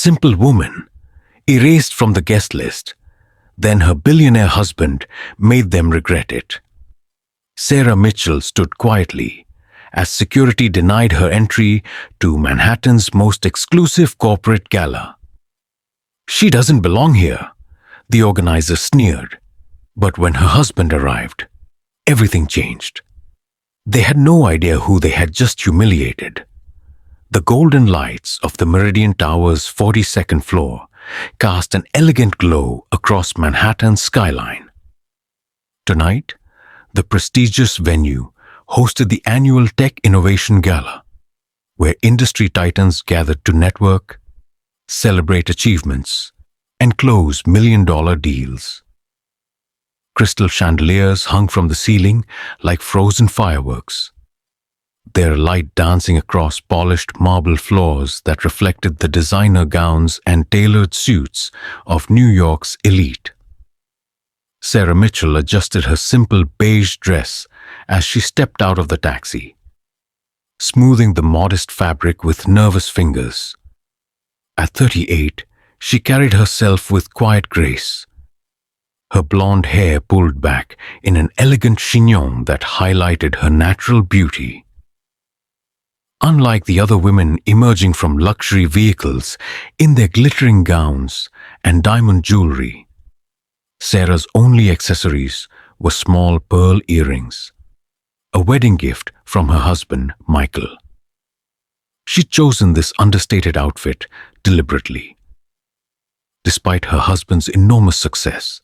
simple woman, erased from the guest list. Then her billionaire husband made them regret it. Sarah Mitchell stood quietly as security denied her entry to Manhattan's most exclusive corporate gala. She doesn't belong here, the organizer sneered. But when her husband arrived, everything changed. They had no idea who they had just humiliated. The golden lights of the Meridian Tower's 42nd floor cast an elegant glow across Manhattan's skyline. Tonight, the prestigious venue hosted the annual Tech Innovation Gala, where industry titans gathered to network, celebrate achievements, and close million-dollar deals. Crystal chandeliers hung from the ceiling like frozen fireworks, their light dancing across polished marble floors that reflected the designer gowns and tailored suits of New York's elite. Sarah Mitchell adjusted her simple beige dress as she stepped out of the taxi, smoothing the modest fabric with nervous fingers. At 38, she carried herself with quiet grace, her blonde hair pulled back in an elegant chignon that highlighted her natural beauty. Unlike the other women emerging from luxury vehicles in their glittering gowns and diamond jewelry, Sarah's only accessories were small pearl earrings, a wedding gift from her husband, Michael. She'd chosen this understated outfit deliberately. Despite her husband's enormous success,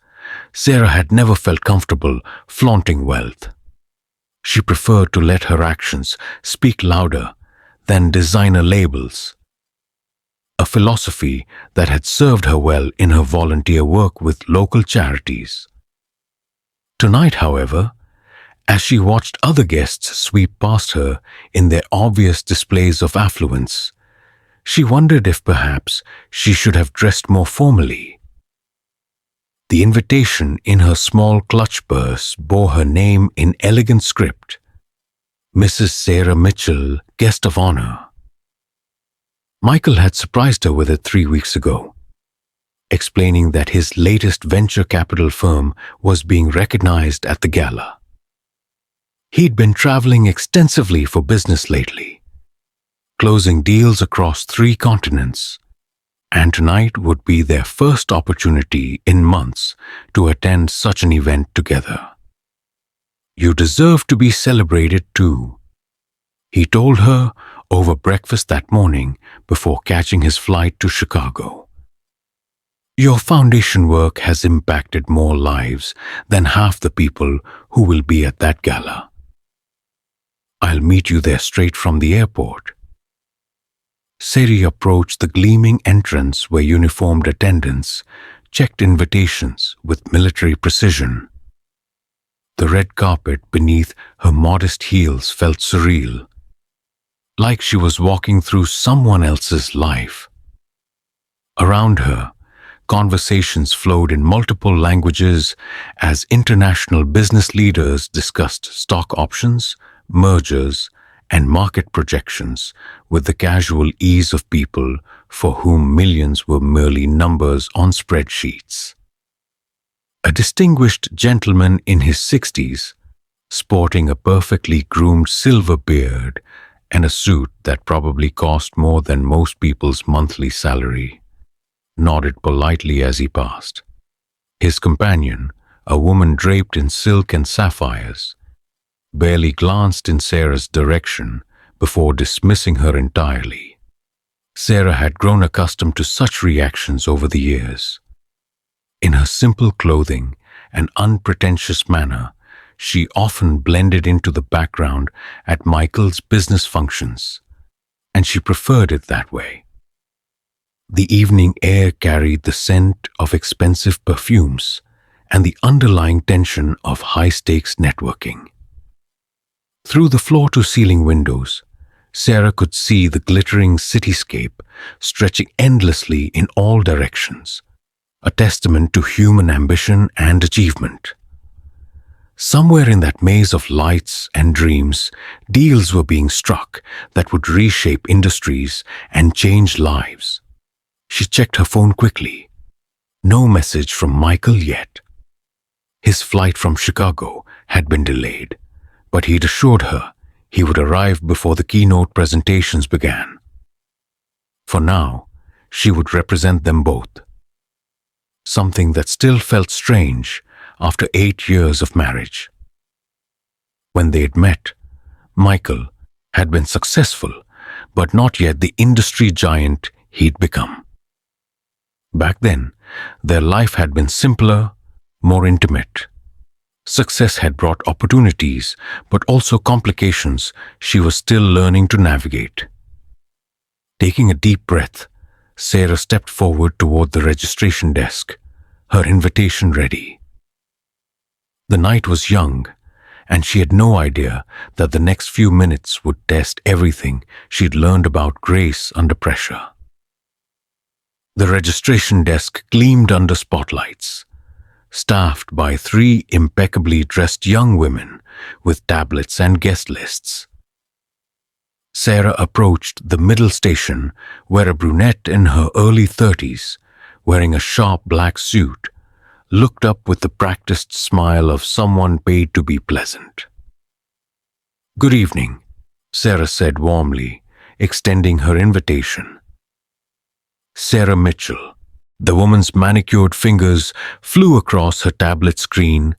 Sarah had never felt comfortable flaunting wealth. She preferred to let her actions speak louder than designer labels, a philosophy that had served her well in her volunteer work with local charities. Tonight, however, as she watched other guests sweep past her in their obvious displays of affluence, she wondered if perhaps she should have dressed more formally. The invitation in her small clutch purse bore her name in elegant script: Mrs. Sarah Mitchell, guest of honor. Michael had surprised her with it 3 weeks ago, explaining that his latest venture capital firm was being recognized at the gala. He'd been traveling extensively for business lately, closing deals across 3 continents, and tonight would be their first opportunity in months to attend such an event together. "You deserve to be celebrated too," he told her over breakfast that morning before catching his flight to Chicago. "Your foundation work has impacted more lives than half the people who will be at that gala. I'll meet you there straight from the airport." Seri approached the gleaming entrance where uniformed attendants checked invitations with military precision. The red carpet beneath her modest heels felt surreal, like she was walking through someone else's life. Around her, conversations flowed in multiple languages as international business leaders discussed stock options, mergers, and market projections with the casual ease of people for whom millions were merely numbers on spreadsheets. A distinguished gentleman in his 60s, sporting a perfectly groomed silver beard and a suit that probably cost more than most people's monthly salary, nodded politely as he passed. His companion, a woman draped in silk and sapphires, barely glanced in Sarah's direction before dismissing her entirely. Sarah had grown accustomed to such reactions over the years. In her simple clothing and unpretentious manner, she often blended into the background at Michael's business functions, and she preferred it that way. The evening air carried the scent of expensive perfumes and the underlying tension of high-stakes networking. Through the floor-to-ceiling windows, Sarah could see the glittering cityscape stretching endlessly in all directions, a testament to human ambition and achievement. Somewhere in that maze of lights and dreams, deals were being struck that would reshape industries and change lives. She checked her phone quickly. No message from Michael yet. His flight from Chicago had been delayed, but he'd assured her he would arrive before the keynote presentations began. For now, she would represent them both. Something that still felt strange after 8 years of marriage. When they had met, Michael had been successful, but not yet the industry giant he'd become. Back then, their life had been simpler, more intimate. Success had brought opportunities, but also complications she was still learning to navigate. Taking a deep breath, Sarah stepped forward toward the registration desk, her invitation ready. The night was young, and she had no idea that the next few minutes would test everything she'd learned about grace under pressure. The registration desk gleamed under spotlights, staffed by 3 impeccably dressed young women with tablets and guest lists. Sarah approached the middle station where a brunette in her early 30s, wearing a sharp black suit, looked up with the practiced smile of someone paid to be pleasant. "Good evening," Sarah said warmly, extending her invitation. Sarah Mitchell. The woman's manicured fingers flew across her tablet screen,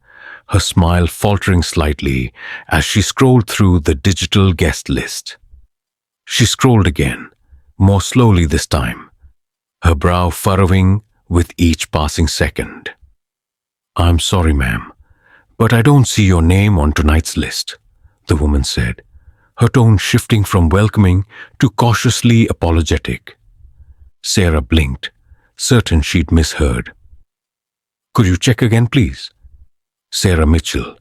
her smile faltering slightly as she scrolled through the digital guest list. She scrolled again, more slowly this time, her brow furrowing with each passing second. "I'm sorry, ma'am, but I don't see your name on tonight's list," the woman said, her tone shifting from welcoming to cautiously apologetic. Sarah blinked, certain she'd misheard. "Could you check again, please?" "Sarah Mitchell.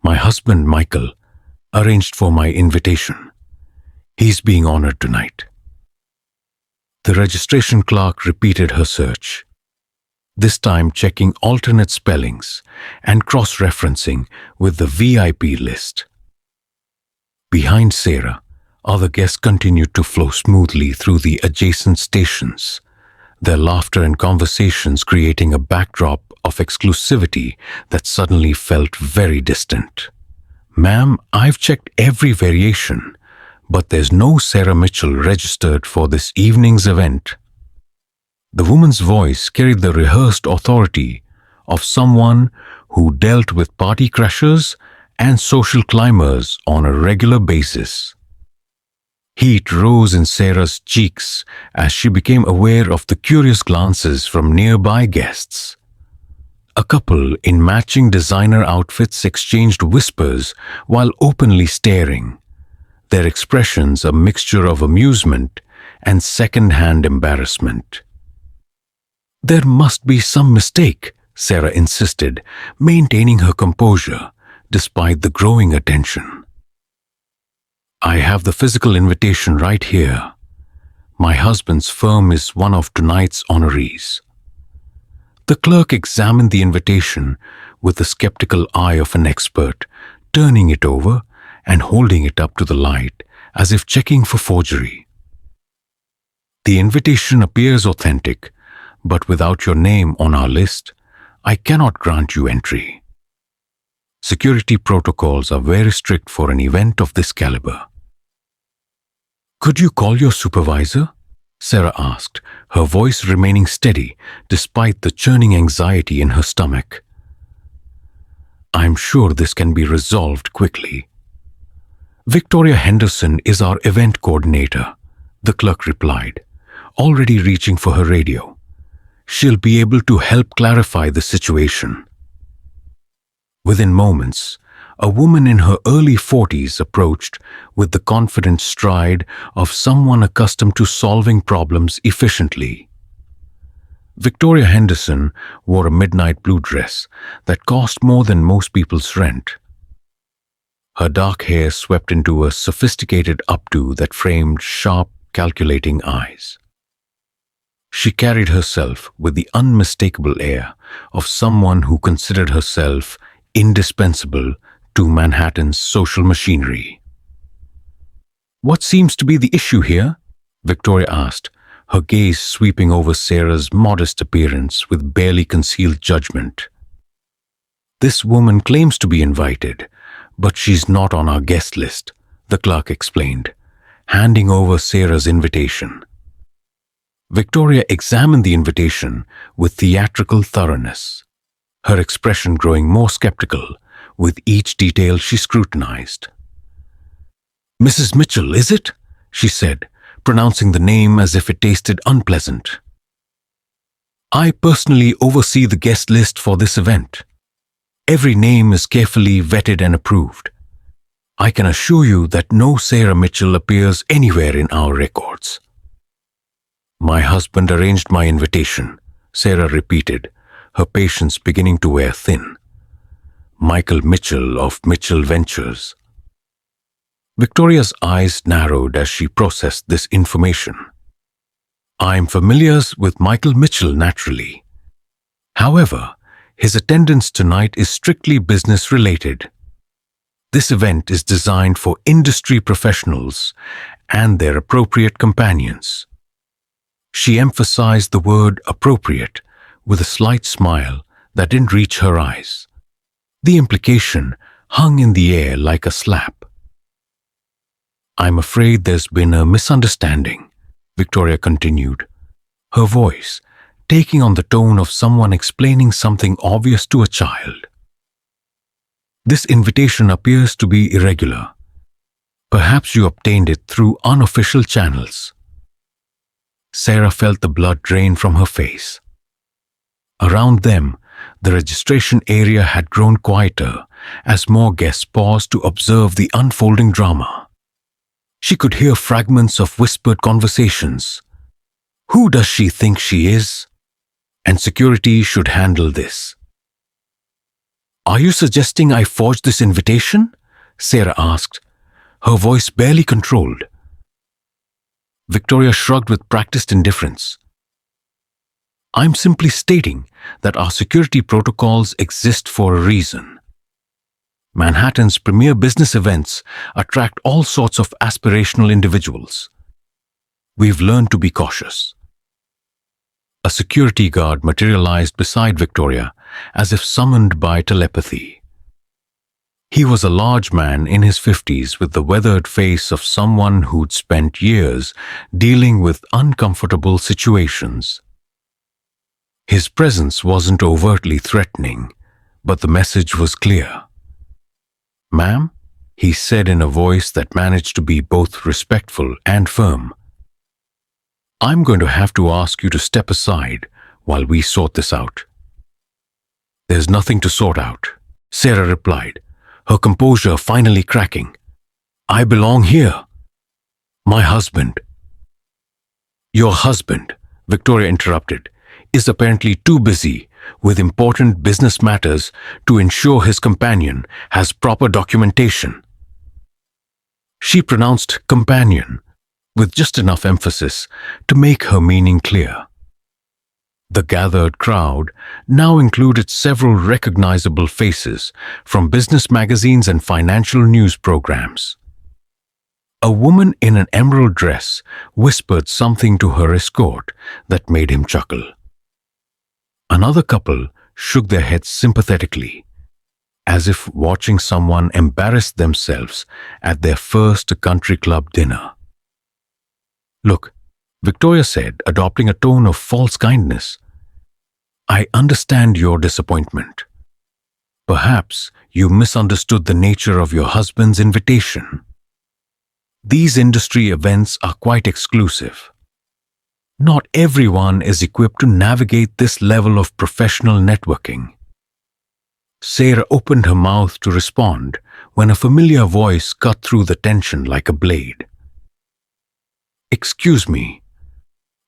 My husband, Michael, arranged for my invitation. He's being honored tonight." The registration clerk repeated her search, this time checking alternate spellings and cross-referencing with the VIP list. Behind Sarah, other guests continued to flow smoothly through the adjacent stations, their laughter and conversations creating a backdrop of exclusivity that suddenly felt very distant. "Ma'am, I've checked every variation, but there's no Sarah Mitchell registered for this evening's event." The woman's voice carried the rehearsed authority of someone who dealt with party crashers and social climbers on a regular basis. Heat rose in Sarah's cheeks as she became aware of the curious glances from nearby guests. A couple in matching designer outfits exchanged whispers while openly staring, their expressions a mixture of amusement and second-hand embarrassment. "There must be some mistake," Sarah insisted, maintaining her composure despite the growing attention. "I have the physical invitation right here. My husband's firm is one of tonight's honorees." The clerk examined the invitation with the skeptical eye of an expert, turning it over and holding it up to the light as if checking for forgery. "The invitation appears authentic, but without your name on our list, I cannot grant you entry. Security protocols are very strict for an event of this caliber." "Could you call your supervisor?" Sarah asked, her voice remaining steady despite the churning anxiety in her stomach. "I'm sure this can be resolved quickly." "Victoria Henderson is our event coordinator," the clerk replied, already reaching for her radio. "She'll be able to help clarify the situation." Within moments, a woman in her early 40s approached with the confident stride of someone accustomed to solving problems efficiently. Victoria Henderson wore a midnight blue dress that cost more than most people's rent. Her dark hair swept into a sophisticated updo that framed sharp, calculating eyes. She carried herself with the unmistakable air of someone who considered herself indispensable to Manhattan's social machinery. "What seems to be the issue here?" Victoria asked, her gaze sweeping over Sarah's modest appearance with barely concealed judgment. "This woman claims to be invited, but she's not on our guest list," the clerk explained, handing over Sarah's invitation. Victoria examined the invitation with theatrical thoroughness, her expression growing more skeptical with each detail she scrutinized. "Mrs. Mitchell, is it?" she said, pronouncing the name as if it tasted unpleasant. "I personally oversee the guest list for this event. Every name is carefully vetted and approved. I can assure you that no Sarah Mitchell appears anywhere in our records." "My husband arranged my invitation," Sarah repeated, her patience beginning to wear thin. "Michael Mitchell of Mitchell Ventures." Victoria's eyes narrowed as she processed this information. "I'm familiar with Michael Mitchell naturally. However, his attendance tonight is strictly business-related. This event is designed for industry professionals and their appropriate companions." She emphasized the word appropriate with a slight smile that didn't reach her eyes. The implication hung in the air like a slap. "I'm afraid there's been a misunderstanding," Victoria continued, her voice taking on the tone of someone explaining something obvious to a child. "This invitation appears to be irregular. Perhaps you obtained it through unofficial channels." Sarah felt the blood drain from her face. Around them, the registration area had grown quieter as more guests paused to observe the unfolding drama. She could hear fragments of whispered conversations. "Who does she think she is? And security should handle this." "Are you suggesting I forged this invitation?" Sarah asked, her voice barely controlled. Victoria shrugged with practiced indifference. "I'm simply stating that our security protocols exist for a reason. Manhattan's premier business events attract all sorts of aspirational individuals. We've learned to be cautious." A security guard materialized beside Victoria as if summoned by telepathy. He was a large man in his 50s with the weathered face of someone who'd spent years dealing with uncomfortable situations. His presence wasn't overtly threatening, but the message was clear. "Ma'am," he said in a voice that managed to be both respectful and firm, "I'm going to have to ask you to step aside while we sort this out." "There's nothing to sort out," Sarah replied, her composure finally cracking. "I belong here. My husband—" "Your husband," Victoria interrupted, "is apparently too busy with important business matters to ensure his companion has proper documentation." She pronounced companion with just enough emphasis to make her meaning clear. The gathered crowd now included several recognizable faces from business magazines and financial news programs. A woman in an emerald dress whispered something to her escort that made him chuckle. Another couple shook their heads sympathetically, as if watching someone embarrass themselves at their first country club dinner. "Look," Victoria said, adopting a tone of false kindness, "I understand your disappointment. Perhaps you misunderstood the nature of your husband's invitation. These industry events are quite exclusive. Not everyone is equipped to navigate this level of professional networking." Sarah opened her mouth to respond when a familiar voice cut through the tension like a blade. "Excuse me,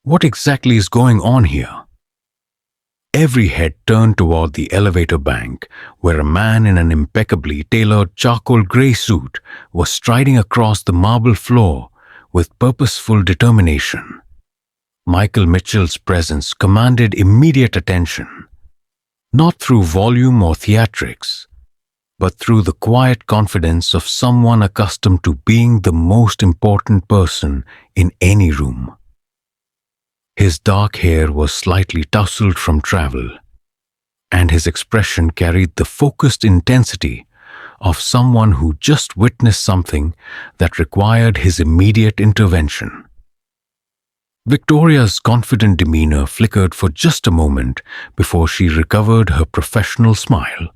what exactly is going on here?" Every head turned toward the elevator bank, where a man in an impeccably tailored charcoal gray suit was striding across the marble floor with purposeful determination. Michael Mitchell's presence commanded immediate attention, not through volume or theatrics, but through the quiet confidence of someone accustomed to being the most important person in any room. His dark hair was slightly tousled from travel, and his expression carried the focused intensity of someone who just witnessed something that required his immediate intervention. Victoria's confident demeanor flickered for just a moment before she recovered her professional smile.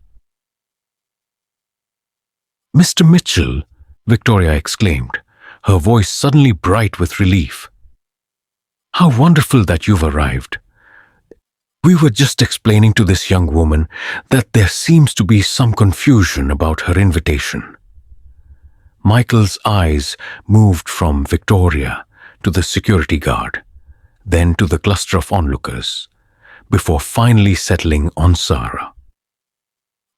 "Mr. Mitchell," Victoria exclaimed, her voice suddenly bright with relief. "How wonderful that you've arrived. We were just explaining to this young woman that there seems to be some confusion about her invitation." Michael's eyes moved from Victoria to the security guard, then to the cluster of onlookers, before finally settling on Sarah.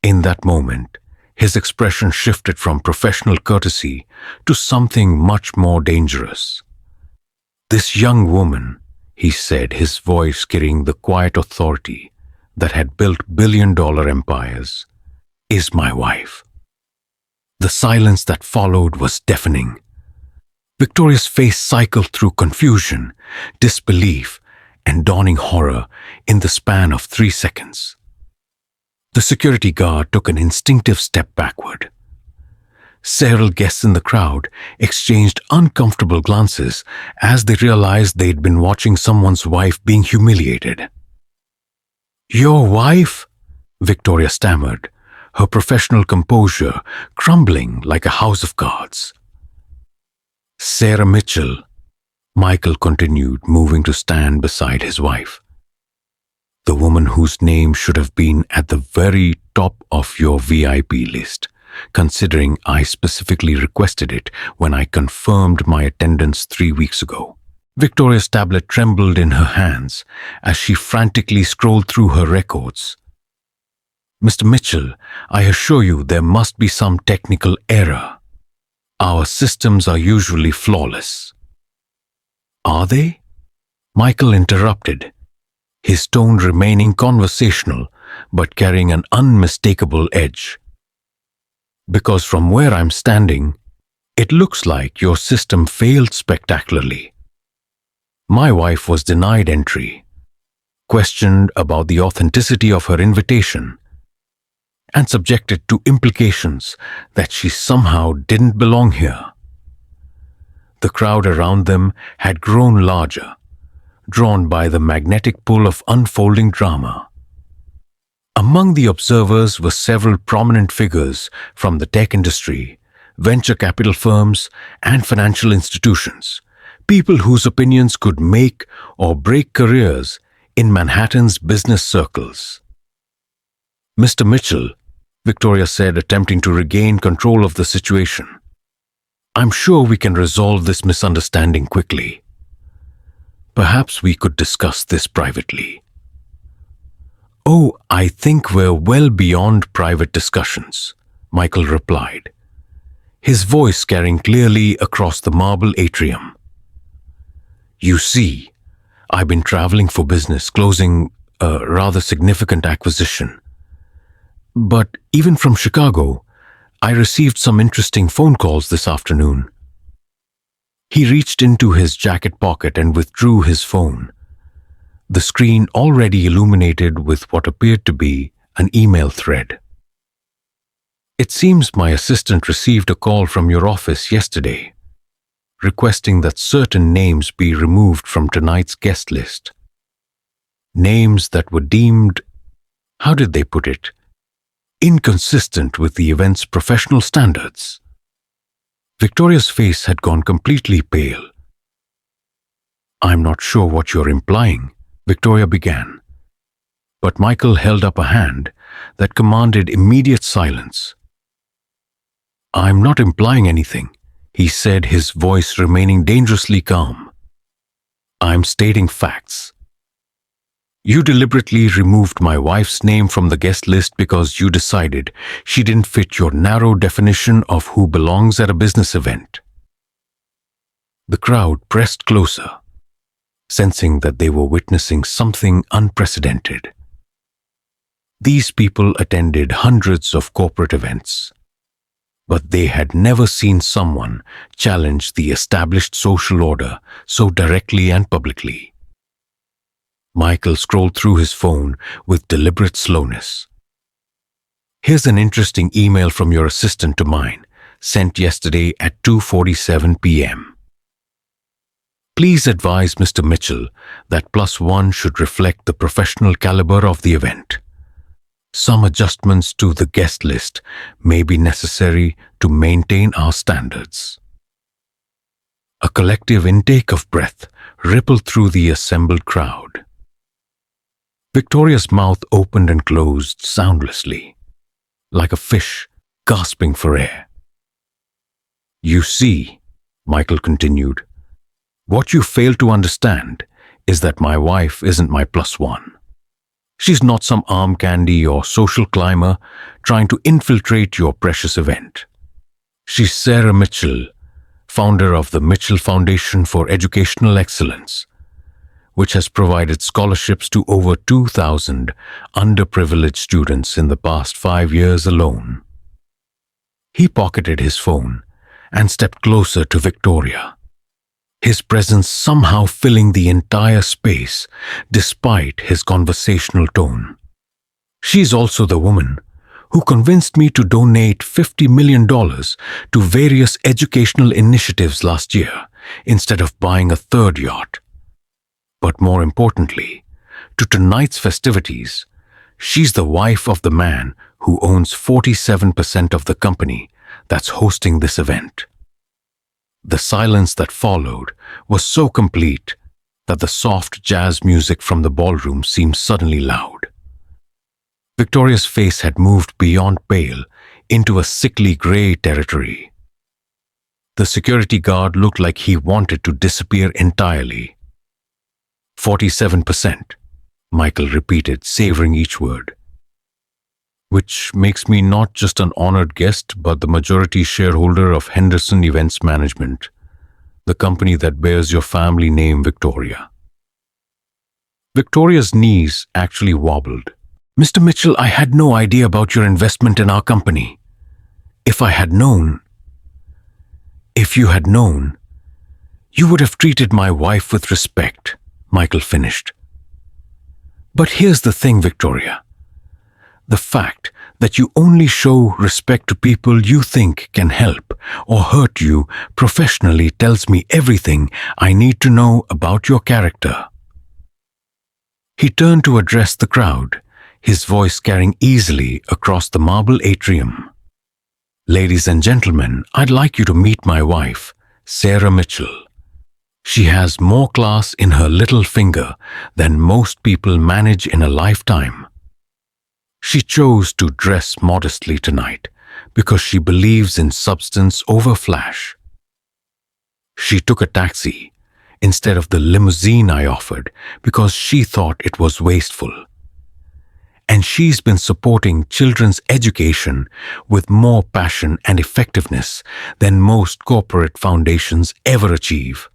In that moment, his expression shifted from professional courtesy to something much more dangerous. "This young woman," he said, his voice carrying the quiet authority that had built billion-dollar empires, "is my wife." The silence that followed was deafening. Victoria's face cycled through confusion, disbelief, and dawning horror in the span of 3 seconds. The security guard took an instinctive step backward. Several guests in the crowd exchanged uncomfortable glances as they realized they'd been watching someone's wife being humiliated. "Your wife?" Victoria stammered, her professional composure crumbling like a house of cards. "Sarah Mitchell," Michael continued, moving to stand beside his wife. "The woman whose name should have been at the very top of your VIP list, considering I specifically requested it when I confirmed my attendance 3 weeks ago." Victoria's tablet trembled in her hands as she frantically scrolled through her records. "Mr. Mitchell, I assure you there must be some technical error. Our systems are usually flawless." "Are they?" Michael interrupted, his tone remaining conversational but carrying an unmistakable edge. "Because from where I'm standing, it looks like your system failed spectacularly. My wife was denied entry, questioned about the authenticity of her invitation, and subjected to implications that she somehow didn't belong here." The crowd around them had grown larger, drawn by the magnetic pull of unfolding drama. Among the observers were several prominent figures from the tech industry, venture capital firms, and financial institutions, people whose opinions could make or break careers in Manhattan's business circles. "Mr. Mitchell," Victoria said, attempting to regain control of the situation, "I'm sure we can resolve this misunderstanding quickly. Perhaps we could discuss this privately." "Oh, I think we're well beyond private discussions," Michael replied, his voice carrying clearly across the marble atrium. "You see, I've been traveling for business, closing a rather significant acquisition. But even from Chicago, I received some interesting phone calls this afternoon." He reached into his jacket pocket and withdrew his phone, the screen already illuminated with what appeared to be an email thread. "It seems my assistant received a call from your office yesterday, requesting that certain names be removed from tonight's guest list. Names that were deemed, how did they put it, inconsistent with the event's professional standards." Victoria's face had gone completely pale. "I'm not sure what you're implying," Victoria began, but Michael held up a hand that commanded immediate silence. "I'm not implying anything," he said, his voice remaining dangerously calm. "I'm stating facts. You deliberately removed my wife's name from the guest list because you decided she didn't fit your narrow definition of who belongs at a business event." The crowd pressed closer, sensing that they were witnessing something unprecedented. These people attended hundreds of corporate events, but they had never seen someone challenge the established social order so directly and publicly. Michael scrolled through his phone with deliberate slowness. Here's an interesting email from your assistant to mine, sent yesterday at 2:47 p.m. Please advise Mr. Mitchell that +1 should reflect the professional caliber of the event. Some adjustments to the guest list may be necessary to maintain our standards. A collective intake of breath rippled through the assembled crowd. Victoria's mouth opened and closed soundlessly, like a fish gasping for air. You see, Michael continued, what you fail to understand is that my wife isn't my +1. She's not some arm candy or social climber trying to infiltrate your precious event. She's Sarah Mitchell, founder of the Mitchell Foundation for Educational Excellence, which has provided scholarships to over 2,000 underprivileged students in the past 5 years alone. He pocketed his phone and stepped closer to Victoria, his presence somehow filling the entire space despite his conversational tone. She's also the woman who convinced me to donate $50 million to various educational initiatives last year instead of buying a third yacht. But more importantly, to tonight's festivities, she's the wife of the man who owns 47% of the company that's hosting this event. The silence that followed was so complete that the soft jazz music from the ballroom seemed suddenly loud. Victoria's face had moved beyond pale into a sickly gray territory. The security guard looked like he wanted to disappear entirely. 47%, Michael repeated, savoring each word. Which makes me not just an honored guest, but the majority shareholder of Henderson Events Management, the company that bears your family name, Victoria. Victoria's knees actually wobbled. Mr. Mitchell, I had no idea about your investment in our company. If you had known, you would have treated my wife with respect, Michael finished. But here's the thing, Victoria. The fact that you only show respect to people you think can help or hurt you professionally tells me everything I need to know about your character. He turned to address the crowd, his voice carrying easily across the marble atrium. Ladies and gentlemen, I'd like you to meet my wife, Sarah Mitchell. She has more class in her little finger than most people manage in a lifetime. She chose to dress modestly tonight because she believes in substance over flash. She took a taxi instead of the limousine I offered because she thought it was wasteful. And she's been supporting children's education with more passion and effectiveness than most corporate foundations ever achieve.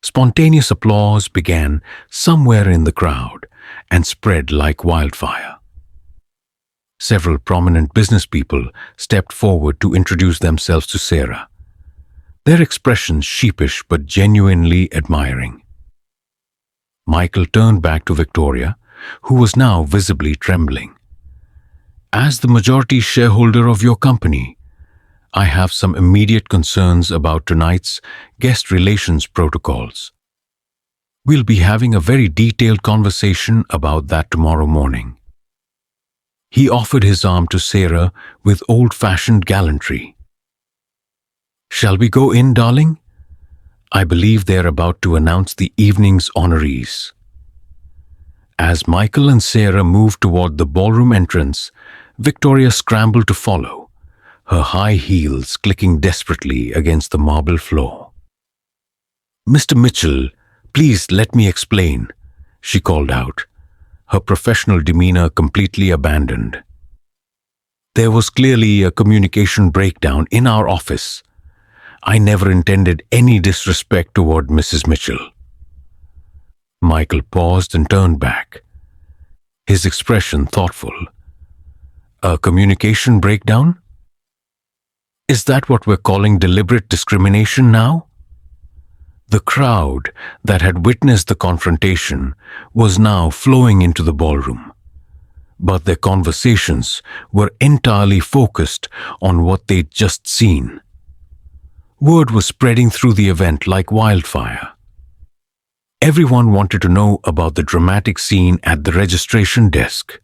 Spontaneous applause began somewhere in the crowd and spread like wildfire. Several prominent business people stepped forward to introduce themselves to Sarah, their expressions sheepish but genuinely admiring. Michael turned back to Victoria, who was now visibly trembling. As the majority shareholder of your company, I have some immediate concerns about tonight's guest relations protocols. We'll be having a very detailed conversation about that tomorrow morning. He offered his arm to Sarah with old-fashioned gallantry. Shall we go in, darling? I believe they're about to announce the evening's honorees. As Michael and Sarah moved toward the ballroom entrance, Victoria scrambled to follow, her high heels clicking desperately against the marble floor. Mr. Mitchell, please let me explain, she called out, her professional demeanor completely abandoned. There was clearly a communication breakdown in our office. I never intended any disrespect toward Mrs. Mitchell. Michael paused and turned back, his expression thoughtful. A communication breakdown? Is that what we're calling deliberate discrimination now? The crowd that had witnessed the confrontation was now flowing into the ballroom, but their conversations were entirely focused on what they'd just seen. Word was spreading through the event like wildfire. Everyone wanted to know about the dramatic scene at the registration desk.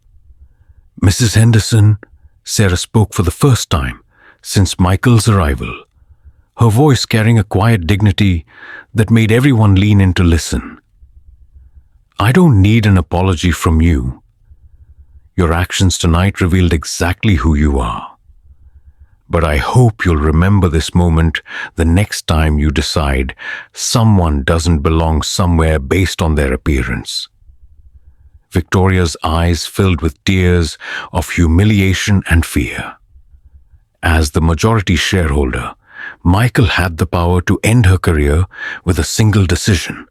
"Mrs. Henderson," Sarah spoke for the first time since Michael's arrival, her voice carrying a quiet dignity that made everyone lean in to listen. "I don't need an apology from you. Your actions tonight revealed exactly who you are. But I hope you'll remember this moment the next time you decide someone doesn't belong somewhere based on their appearance." Victoria's eyes filled with tears of humiliation and fear. As the majority shareholder, Michael had the power to end her career with a single decision.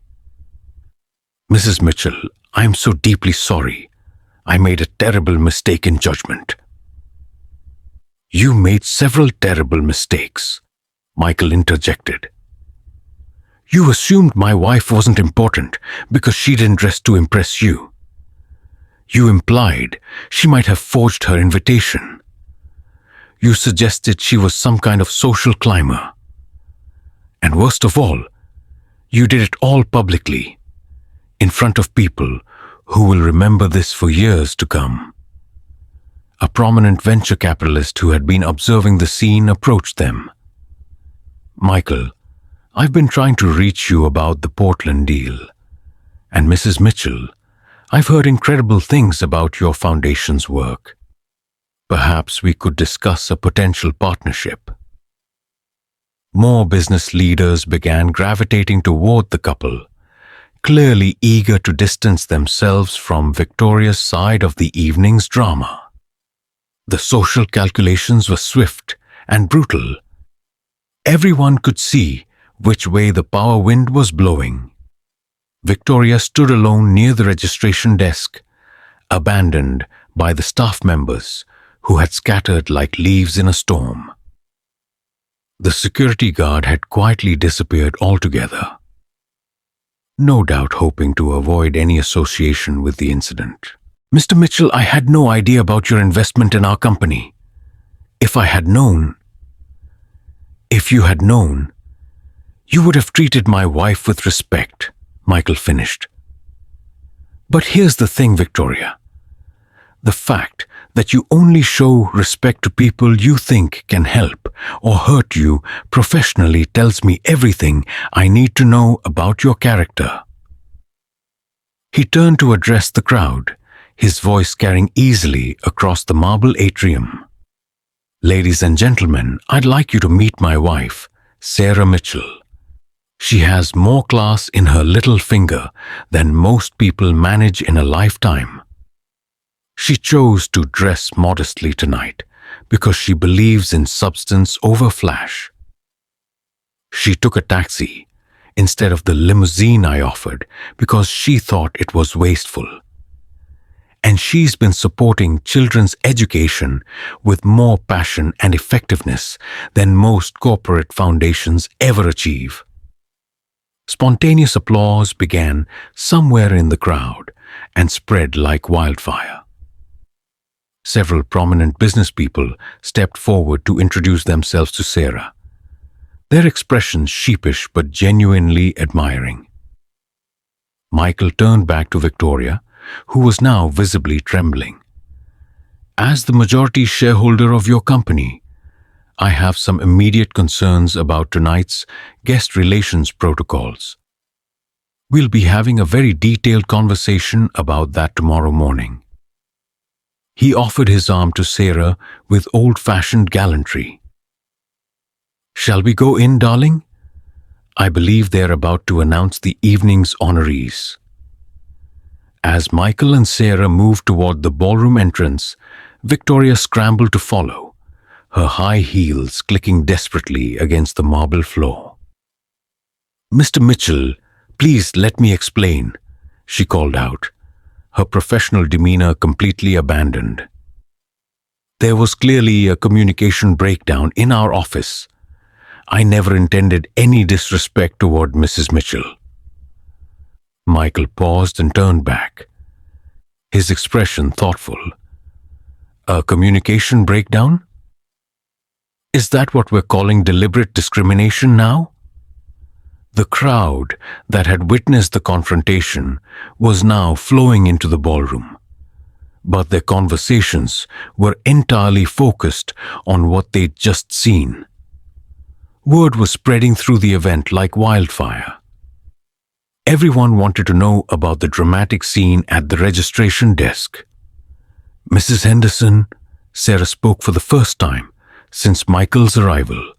"Mrs. Mitchell, I am so deeply sorry. I made a terrible mistake in judgment." "You made several terrible mistakes," Michael interjected. "You assumed my wife wasn't important because she didn't dress to impress you. You implied she might have forged her invitation. You suggested she was some kind of social climber. And worst of all, you did it all publicly, in front of people who will remember this for years to come." A prominent venture capitalist who had been observing the scene approached them. "Michael, I've been trying to reach you about the Portland deal. And Mrs. Mitchell, I've heard incredible things about your foundation's work. Perhaps we could discuss a potential partnership." More business leaders began gravitating toward the couple, clearly eager to distance themselves from Victoria's side of the evening's drama. The social calculations were swift and brutal. Everyone could see which way the power wind was blowing. Victoria stood alone near the registration desk, abandoned by the staff members who had scattered like leaves in a storm. The security guard had quietly disappeared altogether, no doubt hoping to avoid any association with the incident. "Mr. Mitchell, I had no idea about your investment in our company. If you had known, you would have treated my wife with respect," Michael finished. "But here's the thing, Victoria. The fact that you only show respect to people you think can help or hurt you professionally tells me everything I need to know about your character." He turned to address the crowd, his voice carrying easily across the marble atrium. "Ladies and gentlemen, I'd like you to meet my wife, Sarah Mitchell. She has more class in her little finger than most people manage in a lifetime. She chose to dress modestly tonight because she believes in substance over flash. She took a taxi instead of the limousine I offered because she thought it was wasteful. And she's been supporting children's education with more passion and effectiveness than most corporate foundations ever achieve." Spontaneous applause began somewhere in the crowd and spread like wildfire. Several prominent business people stepped forward to introduce themselves to Sarah, their expressions sheepish but genuinely admiring. Michael turned back to Victoria, who was now visibly trembling. "As the majority shareholder of your company, I have some immediate concerns about tonight's guest relations protocols. We'll be having a very detailed conversation about that tomorrow morning." He offered his arm to Sarah with old-fashioned gallantry. "Shall we go in, darling? I believe they're about to announce the evening's honorees." As Michael and Sarah moved toward the ballroom entrance, Victoria scrambled to follow, her high heels clicking desperately against the marble floor. "Mr. Mitchell, please let me explain," she called out, her professional demeanor completely abandoned. "There was clearly a communication breakdown in our office. I never intended any disrespect toward Mrs. Mitchell." Michael paused and turned back, his expression thoughtful. "A communication breakdown? Is that what we're calling deliberate discrimination now?" The crowd that had witnessed the confrontation was now flowing into the ballroom, but their conversations were entirely focused on what they'd just seen. Word was spreading through the event like wildfire. Everyone wanted to know about the dramatic scene at the registration desk. "Mrs. Henderson," Sarah spoke for the first time since Michael's arrival,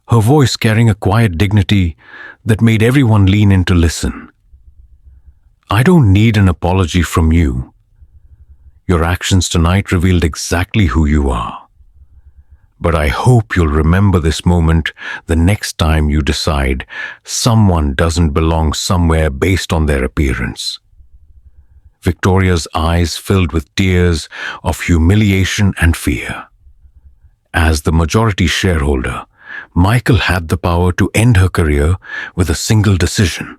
her voice carrying a quiet dignity that made everyone lean in to listen. "I don't need an apology from you. Your actions tonight revealed exactly who you are. But I hope you'll remember this moment the next time you decide someone doesn't belong somewhere based on their appearance." Victoria's eyes filled with tears of humiliation and fear. As the majority shareholder, Michael had the power to end her career with a single decision.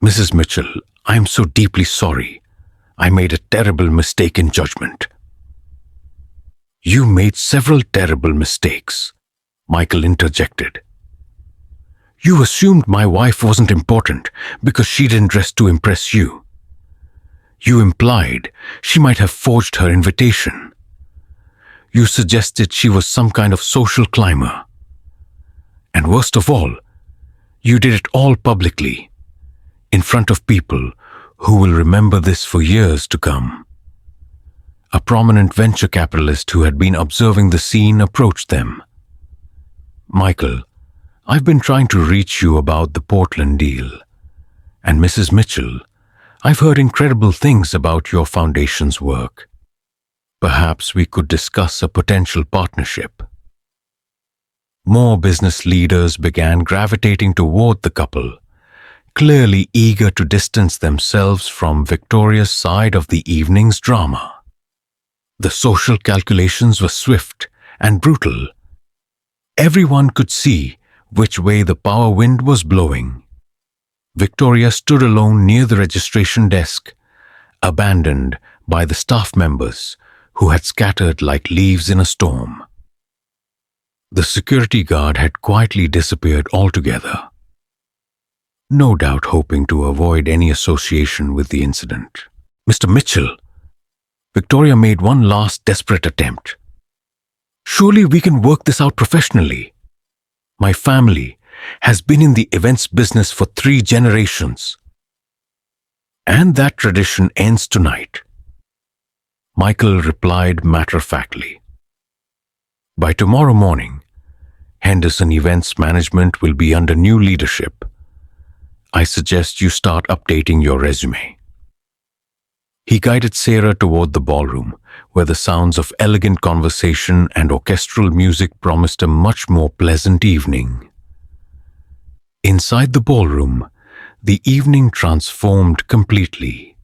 "Mrs. Mitchell, I am so deeply sorry. I made a terrible mistake in judgment." "You made several terrible mistakes," Michael interjected. "You assumed my wife wasn't important because she didn't dress to impress you. You implied she might have forged her invitation. You suggested she was some kind of social climber. And worst of all, you did it all publicly, in front of people who will remember this for years to come." A prominent venture capitalist who had been observing the scene approached them. "Michael, I've been trying to reach you about the Portland deal. And Mrs. Mitchell, I've heard incredible things about your foundation's work. Perhaps we could discuss a potential partnership." More business leaders began gravitating toward the couple, clearly eager to distance themselves from Victoria's side of the evening's drama. The social calculations were swift and brutal. Everyone could see which way the power wind was blowing. Victoria stood alone near the registration desk, abandoned by the staff members who had scattered like leaves in a storm. The security guard had quietly disappeared altogether, no doubt hoping to avoid any association with the incident. "Mr. Mitchell," Victoria made one last desperate attempt. "Surely we can work this out professionally. My family has been in the events business for 3 generations. And that tradition ends tonight." Michael replied matter-of-factly. "By tomorrow morning, Henderson Events Management will be under new leadership. I suggest you start updating your resume." He guided Sarah toward the ballroom, where the sounds of elegant conversation and orchestral music promised a much more pleasant evening. Inside the ballroom, the evening transformed completely.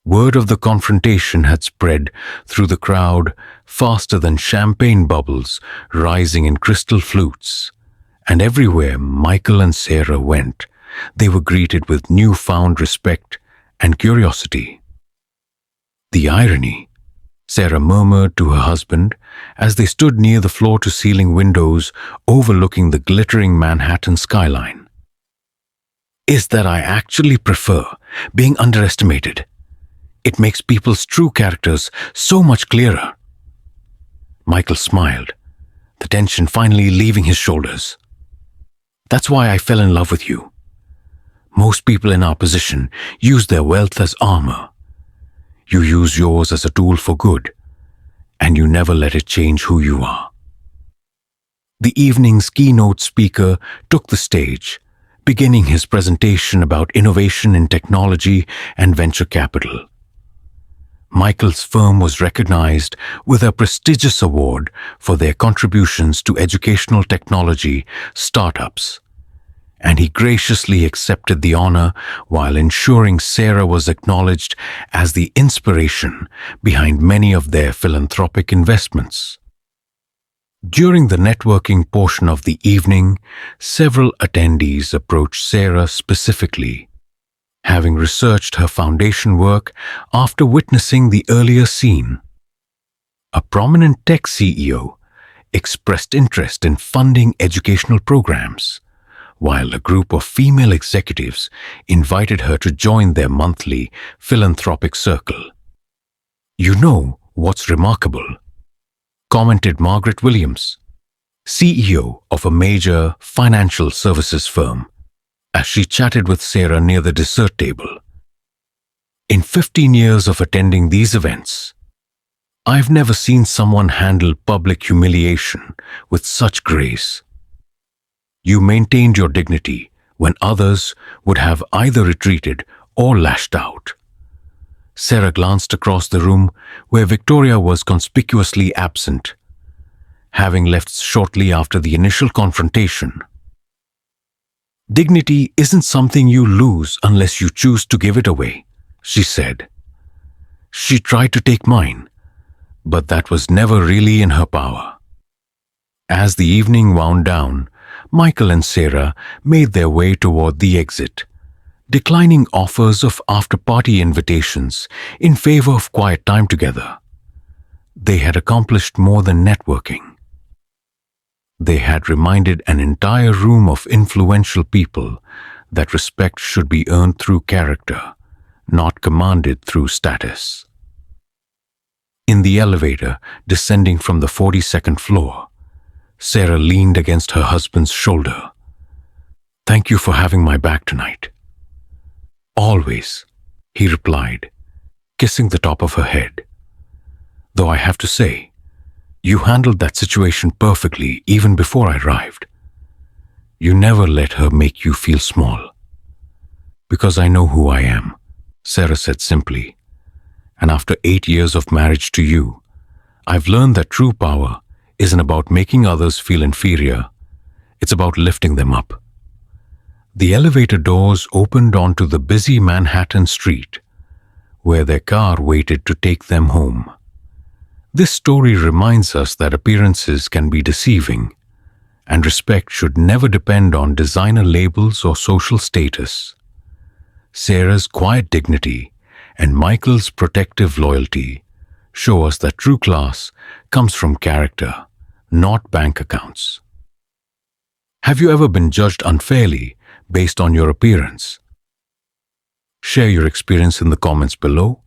Word of the confrontation had spread through the crowd faster than champagne bubbles rising in crystal flutes, and everywhere Michael and Sarah went, they were greeted with newfound respect and curiosity. "The irony," Sarah murmured to her husband as they stood near the floor-to-ceiling windows overlooking the glittering Manhattan skyline, "is that I actually prefer being underestimated. It makes people's true characters so much clearer." Michael smiled, the tension finally leaving his shoulders. "That's why I fell in love with you. Most people in our position use their wealth as armor. You use yours as a tool for good, and you never let it change who you are." The evening's keynote speaker took the stage, beginning his presentation about innovation in technology and venture capital. Michael's firm was recognized with a prestigious award for their contributions to educational technology startups, and he graciously accepted the honor while ensuring Sarah was acknowledged as the inspiration behind many of their philanthropic investments. During the networking portion of the evening, several attendees approached Sarah specifically, having researched her foundation work after witnessing the earlier scene. A prominent tech CEO expressed interest in funding educational programs, while a group of female executives invited her to join their monthly philanthropic circle. "You know what's remarkable?" commented Margaret Williams, CEO of a major financial services firm, as she chatted with Sarah near the dessert table. "In 15 years of attending these events, I've never seen someone handle public humiliation with such grace. You maintained your dignity when others would have either retreated or lashed out." Sarah glanced across the room where Victoria was conspicuously absent, having left shortly after the initial confrontation. "Dignity isn't something you lose unless you choose to give it away," she said. She tried to take mine, but that was never really in her power. As the evening wound down, Michael and Sarah made their way toward the exit, declining offers of after-party invitations in favor of quiet time together. They had accomplished more than networking. They had reminded an entire room of influential people that respect should be earned through character, not commanded through status. In the elevator, descending from the 42nd floor, Sarah leaned against her husband's shoulder. "Thank you for having my back tonight." "Always," he replied, kissing the top of her head. "Though I have to say, you handled that situation perfectly even before I arrived. You never let her make you feel small." "Because I know who I am," Sarah said simply. "And after 8 years of marriage to you, I've learned that true power isn't about making others feel inferior. It's about lifting them up." The elevator doors opened onto the busy Manhattan street, where their car waited to take them home. This story reminds us that appearances can be deceiving, and respect should never depend on designer labels or social status. Sarah's quiet dignity and Michael's protective loyalty show us that true class comes from character, not bank accounts. Have you ever been judged unfairly based on your appearance? Share your experience in the comments below.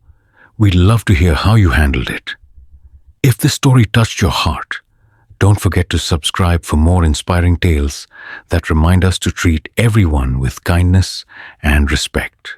We'd love to hear how you handled it. If this story touched your heart, don't forget to subscribe for more inspiring tales that remind us to treat everyone with kindness and respect.